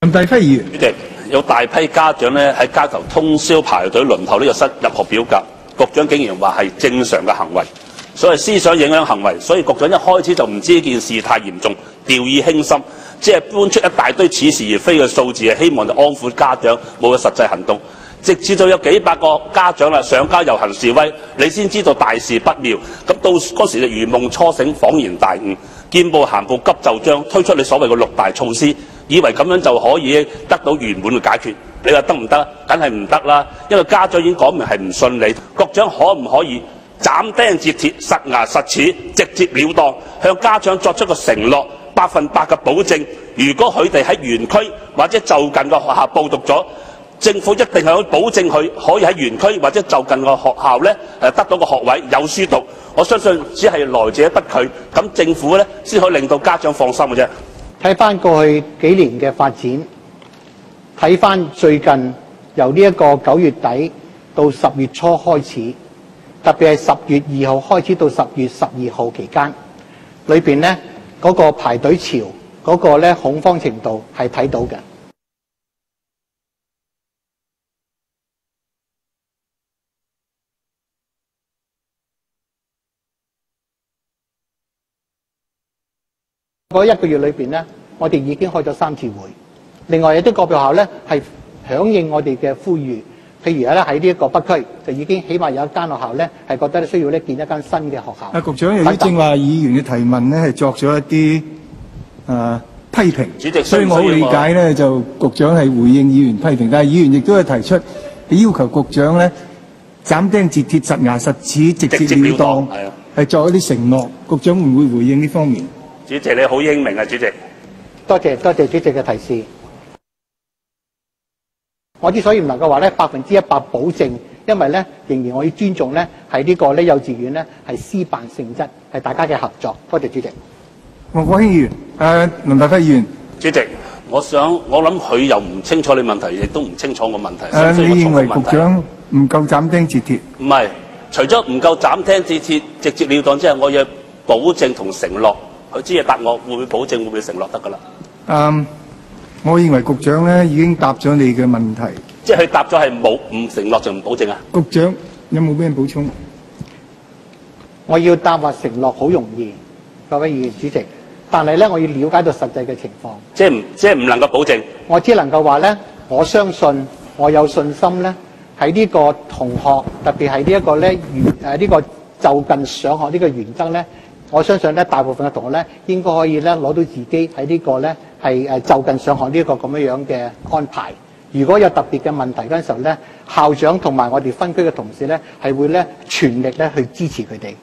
林大輝議員，主席，有大批家長咧喺街頭通宵排隊輪候呢個入學表格，局長竟然話係正常嘅行為，所謂思想影響行為，所以局長一開始就唔知呢件事太嚴重，掉以輕心，即係搬出一大堆似是而非嘅數字，希望就安撫家長，冇咗實際行動。直至到有幾百個家長啦上街遊行示威，你先知道大事不妙。咁到嗰時就如夢初醒，恍然大悟，見步行步急就章，推出你所謂嘅6大措施，以為咁樣就可以得到圓滿嘅解決。你話得唔得？梗係唔得啦，因為家長已經講明係唔信你。局長可唔可以斬釘截鐵、實牙實齒、直接了當，向家長作出個承諾，100%嘅保證，如果佢哋喺園區或者就近嘅學校報讀咗，政府一定係可以保證佢可以喺園區或者就近嘅學校咧得到個學位有書讀。我相信只係來者不拒，咁政府咧先可以令到家長放心嘅啫。睇翻過去幾年嘅發展，睇翻最近由呢一個9月底到10月初開始，特別係10月2號開始到10月12號期間，裏邊咧嗰個排隊潮嗰個咧恐慌程度係睇到嘅。嗰1個月裏邊咧，我哋已經開咗3次會。另外有啲個別學校咧係響應我哋嘅呼籲，譬如咧喺呢一個北區就已經起碼有一間學校咧係覺得需要咧建一間新嘅學校。局長，由於正話議員嘅提問咧係作咗一啲批評，主席，所以我理解咧就局長係回應議員批評，但係議員亦都係提出要求局長咧斬釘截鐵、實牙實齒、直接了當，係作一啲承諾。局長會唔會回應呢方面？主席你好英明啊，主席。多謝主席嘅提示。我之所以唔能夠話咧100%保證，因為咧仍然我要尊重咧係呢個咧幼稚園咧係師辦性質，係大家嘅合作。多謝主席。黃國興議員，林大輝議員，主席，我諗佢又唔清楚你問題，亦都唔清楚我問題。你認為局長唔夠斬釘截鐵？唔係，除咗唔夠斬釘截鐵、直接了當之外，我要保證同承諾。佢只係答我會唔會保證，會唔會承諾得㗎啦？我認為局長咧已經答咗你嘅問題。即係佢答咗係冇，唔承諾就唔保證啊？局長有冇咩補充？我要答話承諾好容易，各位議員主席，但係咧我要了解到實際嘅情況。即係唔能夠保證。我只能夠話咧，我相信我有信心咧，喺呢個同學特別係呢一個咧呢個就近上學呢個原則咧。我相信咧，大部分嘅同學咧應該可以咧攞到自己喺呢個咧係就近上學呢一個咁樣嘅安排。如果有特別嘅問題嗰陣時候咧，校長同埋我哋分區嘅同事咧係會咧全力咧去支持佢哋。